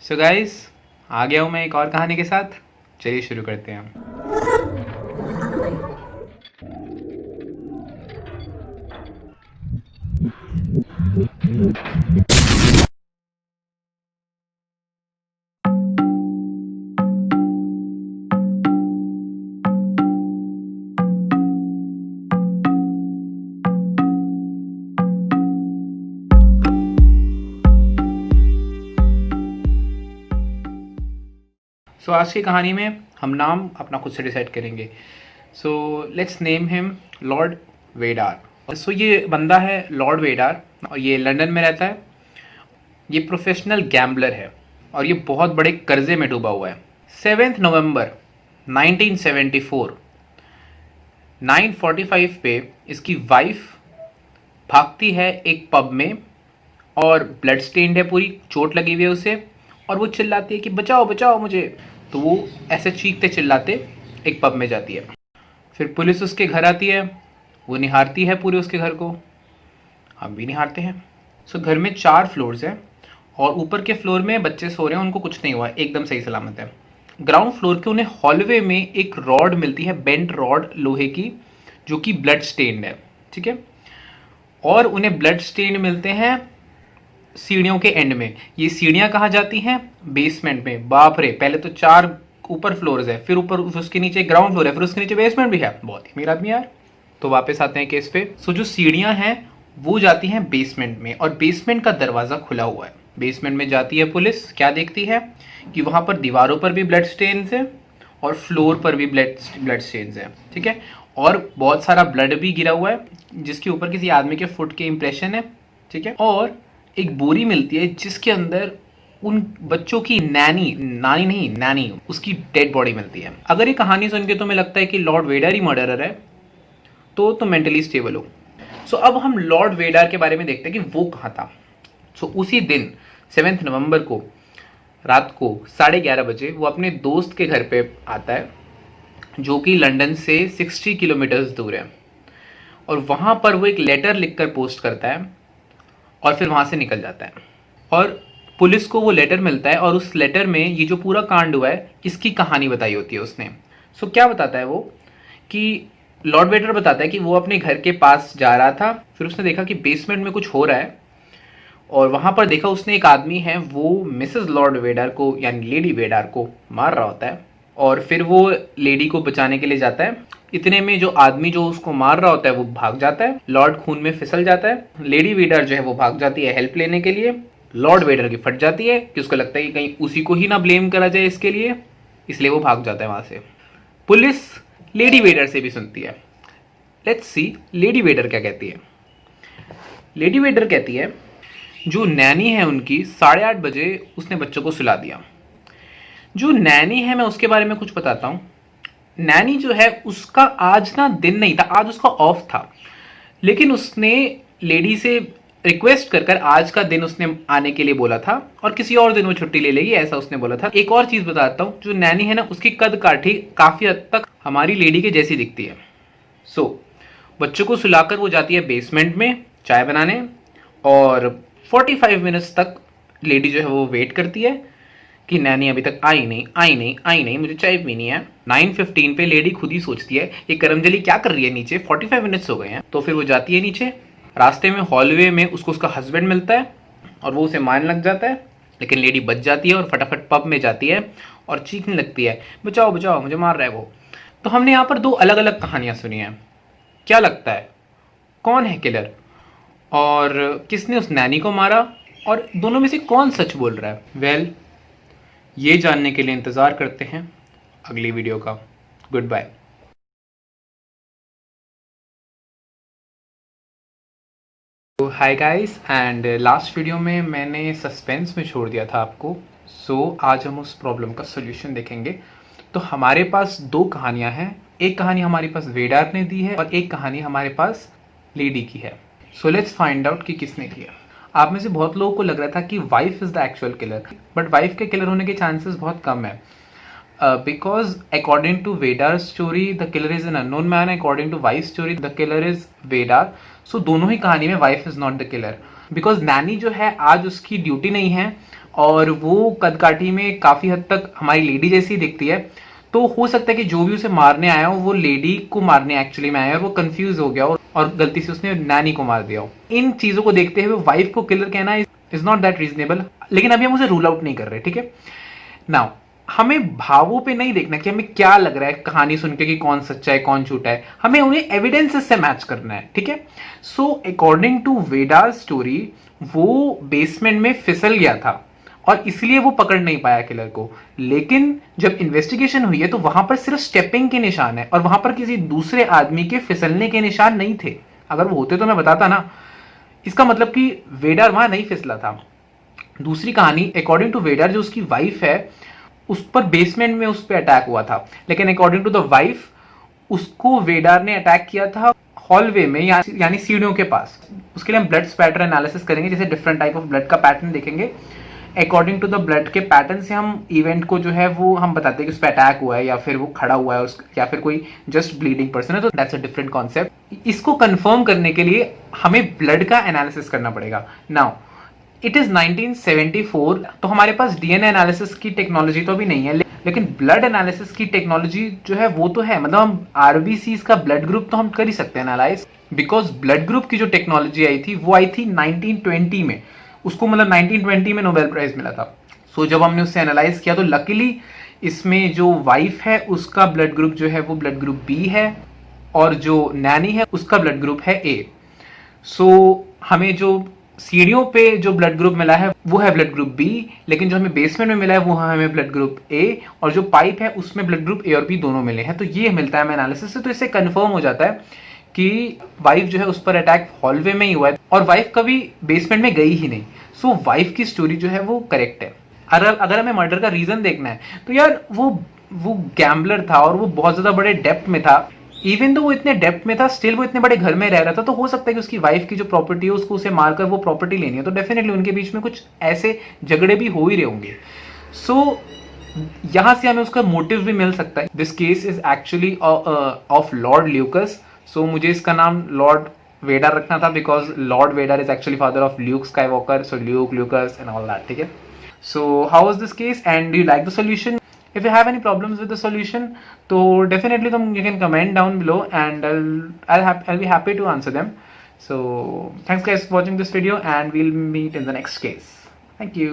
So guys, आ गया हूँ मैं एक और कहानी के साथ। चलिए शुरू करते हैं हम। आज की कहानी में हम नाम अपना खुद से डिसाइड करेंगे। So let's name him Lord weather. ये बंदा है लॉर्ड वेडार और ये लंदन में रहता है। ये प्रोफेशनल गैम्बलर है और ये बहुत बड़े कर्जे में डूबा हुआ है। 7 नवंबर 1974 9:45 पे इसकी वाइफ भागती है एक पब में और ब्लड स्टेन्ड है, पूरी चोट लगी हुई है उसे, और वो चिल्लाती है कि बचाओ बचाओ मुझे। तो वो ऐसे चीखते चिल्लाते एक पब में जाती है। फिर पुलिस उसके घर आती है, वो निहारती है पूरे उसके घर को, हम भी निहारते हैं। घर में 4 फ्लोर्स हैं और ऊपर के फ्लोर में बच्चे सो रहे हैं, उनको कुछ नहीं हुआ, एकदम सही सलामत है। ग्राउंड फ्लोर के उन्हें हॉलवे में एक रॉड मिलती है, बेंट रॉड लोहे की, जो कि ब्लड स्टेन्ड है, ठीक है। और उन्हें ब्लड स्टेन मिलते हैं सीढ़ियों के एंड में। ये सीढ़ियां कहाँ जाती हैं? बेसमेंट में। बाप रे, पहले तो 4 ऊपर फ्लोर्स है, फिर ऊपर उसके नीचे ग्राउंड फ्लोर है, फिर उसके नीचे बेसमेंट भी है। बहुत ही अमीर आदमी यार। तो वापस आते हैं केस पे। जो सीढ़ियां हैं वो जाती हैं बेसमेंट में और बेसमेंट का दरवाजा खुला हुआ है। बेसमेंट में जाती है पुलिस, क्या देखती है कि वहां पर दीवारों पर भी ब्लड स्टेन्स है और फ्लोर पर भी ब्लड स्टेन्स है, ठीक है। और बहुत सारा ब्लड भी गिरा हुआ है जिसके ऊपर किसी आदमी के फुट के इंप्रेशन है, ठीक है। और एक बोरी मिलती है जिसके अंदर उन बच्चों की नानी उसकी डेड बॉडी मिलती है। अगर ये कहानी सुन के तुम्हें लगता है कि लॉर्ड वेडर ही मर्डरर है तो तुम मेंटली स्टेबल हो। अब हम लॉर्ड वेडर के बारे में देखते हैं कि वो कहाँ था। उसी दिन 7 नवंबर को रात को 11:30 बजे वो अपने दोस्त के घर पे आता है, जो कि लंदन से 60 किलोमीटर्स दूर है। और वहाँ पर वो एक लेटर लिखकर पोस्ट करता है और फिर वहाँ से निकल जाता है। और पुलिस को वो लेटर मिलता है और उस लेटर में ये जो पूरा कांड हुआ है इसकी कहानी बताई होती है उसने। क्या बताता है वो कि लॉर्ड वेडर बताता है कि वो अपने घर के पास जा रहा था, फिर उसने देखा कि बेसमेंट में कुछ हो रहा है और वहाँ पर देखा उसने एक आदमी है वो मिसेस लॉर्ड वेडर को यानी लेडी वेडर को मार रहा होता है। और फिर वो लेडी को बचाने के लिए जाता है। इतने में जो आदमी जो उसको मार रहा होता है वो भाग जाता है, लॉर्ड खून में फिसल जाता है। लेडी वेडर जो है वो भाग जाती है हेल्प लेने के लिए। लॉर्ड वेडर की फट जाती है कि उसको लगता है कि कहीं उसी को ही ना ब्लेम करा जाए इसके लिए, इसलिए वो भाग जाता है वहां से। पुलिस लेडी वेडर से भी सुनती है। लेट्स सी लेडी वेडर क्या कहती है। लेडी वेडर कहती है जो नैनी है उनकी 8:30 बजे उसने बच्चों को सुला दिया। जो नैनी है मैं उसके बारे में कुछ बताता हूँ। नैनी जो है उसका आज ना दिन नहीं था, आज उसका ऑफ था, लेकिन उसने लेडी से रिक्वेस्ट कर कर आज का दिन उसने आने के लिए बोला था और किसी और दिन वो छुट्टी ले लेगी, ऐसा उसने बोला था। एक और चीज बताता हूँ, जो नैनी है ना उसकी कद काठी काफी हद तक हमारी लेडी के जैसी दिखती है। बच्चों को सुलाकर वो जाती है बेसमेंट में चाय बनाने और 45 मिनट्स तक लेडी जो है वो वेट करती है कि नैनी अभी तक आई नहीं, मुझे चाय पीनी है। 9:15 पे लेडी खुद ही सोचती है ये करमजली क्या कर रही है नीचे, 45 मिनट्स हो गए हैं। तो फिर वो जाती है नीचे। रास्ते में हॉलवे में उसको उसका हस्बैंड मिलता है और वो उसे मारने लग जाता है, लेकिन लेडी बच जाती है और फटाफट पब में जाती है और चीखने लगती है बचाओ बचाओ मुझे मार रहा है वो। तो हमने यहाँ पर 2 अलग अलग कहानियां सुनी हैं। क्या लगता है कौन है किलर और किसने उस नैनी को मारा और दोनों में से कौन सच बोल रहा है? ये जानने के लिए इंतज़ार करते हैं अगली वीडियो का। Good bye. तो hi guys, and last video में मैंने सस्पेंस में छोड़ दिया था आपको। आज हम उस प्रॉब्लम का सोल्यूशन देखेंगे। तो हमारे पास 2 कहानियां हैं। एक कहानी हमारे पास वेडार ने दी है और एक कहानी हमारे पास लेडी की है। लेट्स फाइंड आउट कि किसने किया। आप में से बहुत लोगों को लग रहा था कि wife is the actual killer, but wife के किलर होने के चांसेस बहुत कम है, because according to Vedar story the killer is an unknown man, according to wife story the killer is Vedar. दोनों ही कहानी में wife is not the killer, because nanny जो है आज उसकी ड्यूटी नहीं है, और वो कदकाठी में काफ़ी हद तक हमारी लेडी जैसी दिखती है। तो हो सकता है कि जो भी उसे मारने आया हो वो लेडी को मारने एक्चुअली में आया और वो कंफ्यूज हो गया हो और गलती से उसने नैनी को मार दिया हो। इन चीज़ों को देखते हुए वाइफ को किलर कहना इज नॉट दैट रीजनेबल, लेकिन अभी हम उसे रूल आउट नहीं कर रहे, ठीक है। नाउ हमें भावों पे नहीं देखना कि हमें क्या लग रहा है कहानी सुन के कि कौन सच्चा है कौन झूठा है, हमें उन्हें एविडेंसेस से मैच करना है, ठीक है। So according to Vedar story वो बेसमेंट में फिसल गया था और इसलिए वो पकड़ नहीं पाया किलर को। लेकिन जब इन्वेस्टिगेशन हुई है तो वहां पर सिर्फ स्टेपिंग के निशान है और वहां पर किसी दूसरे आदमी के फिसलने के निशान नहीं थे। अगर वो होते तो मैं बताता ना। इसका मतलब कि वेडार वहां नहीं फिसला था। दूसरी कहानी, अकॉर्डिंग टू वेडार जो उसकी वाइफ है उस पर बेसमेंट में उस पर अटैक हुआ था, लेकिन अकॉर्डिंग टू द वाइफ उसको वेडार ने अटैक किया था हॉलवे में यानी सीढ़ियों के पास। उसके लिए हम ब्लड स्पैटर एनालिसिस करेंगे, जैसे डिफरेंट टाइप ऑफ ब्लड का पैटर्न देखेंगे। अकॉर्डिंग टू द ब्लड के पैटर्न से हम इवेंट को जो है वो हम बताते हैं कि उस पर अटैक हुआ है या फिर वो खड़ा हुआ है या फिर कोई जस्ट ब्लीडिंग पर्सन है, तो दैट्स अ डिफरेंट कॉन्सेप्ट। इसको कंफर्म करने के लिए हमें ब्लड का एनालिसिस करना पड़ेगा। नाउ इट इज 1974, तो हमारे पास डीएनए एनालिसिस की टेक्नोलॉजी तो अभी नहीं है, लेकिन ब्लड एनालिसिस की टेक्नोलॉजी जो है वो तो है। मतलब हम आरबीसी का ब्लड ग्रुप तो हम कर ही सकते हैं एनालाइज, बिकॉज ब्लड ग्रुप की जो टेक्नोलॉजी आई थी वो आई थी 1920 में। उसको मतलब 1920 में नोबेल प्राइज मिला था। सो जब हमने उससे एनालाइज किया तो लकीली इसमें जो वाइफ है उसका ब्लड ग्रुप जो है वो ब्लड ग्रुप बी है और जो नैनी है उसका ब्लड ग्रुप है ए। सो हमें जो सीढ़ियों पे जो ब्लड ग्रुप मिला है वो है ब्लड ग्रुप बी, लेकिन जो हमें बेसमेंट में मिला है वो हमें ब्लड ग्रुप ए, और जो पाइप है उसमें ब्लड ग्रुप ए और बी दोनों मिले हैं। तो ये मिलता है हमें एनालिसिस से। तो इससे कंफर्म हो जाता है कि वाइफ जो है उस पर अटैक हॉलवे में ही हुआ है और वाइफ कभी बेसमेंट में गई ही नहीं। सो वाइफ की स्टोरी जो है वो करेक्ट है। अगर हमें मर्डर का रीजन देखना है तो यार वो गैम्बलर था और वो बहुत ज्यादा बड़े डेप्थ में था। इवन तो वो इतने डेप्थ में था स्टिल वो इतने बड़े घर में रह रहा था, तो हो सकता है कि उसकी वाइफ की जो प्रॉपर्टी है उसको उसे मारकर वो प्रॉपर्टी लेनी है। तो डेफिनेटली उनके बीच में कुछ ऐसे झगड़े भी हो ही रहे होंगे। सो यहां से हमें उसका मोटिव भी मिल सकता है। This case is actually of Lord Lucas. So मुझे इसका नाम लॉर्ड वेडर रखना था because Lord Vader is actually father of Luke Skywalker, so Luke, Lucas and all that, ठीक है। So how was this case and do you like the solution? If you have any problems with the solution, so definitely you can comment down below and I'll be happy to answer them. So thanks guys for watching this video and we'll meet in the next case. Thank you.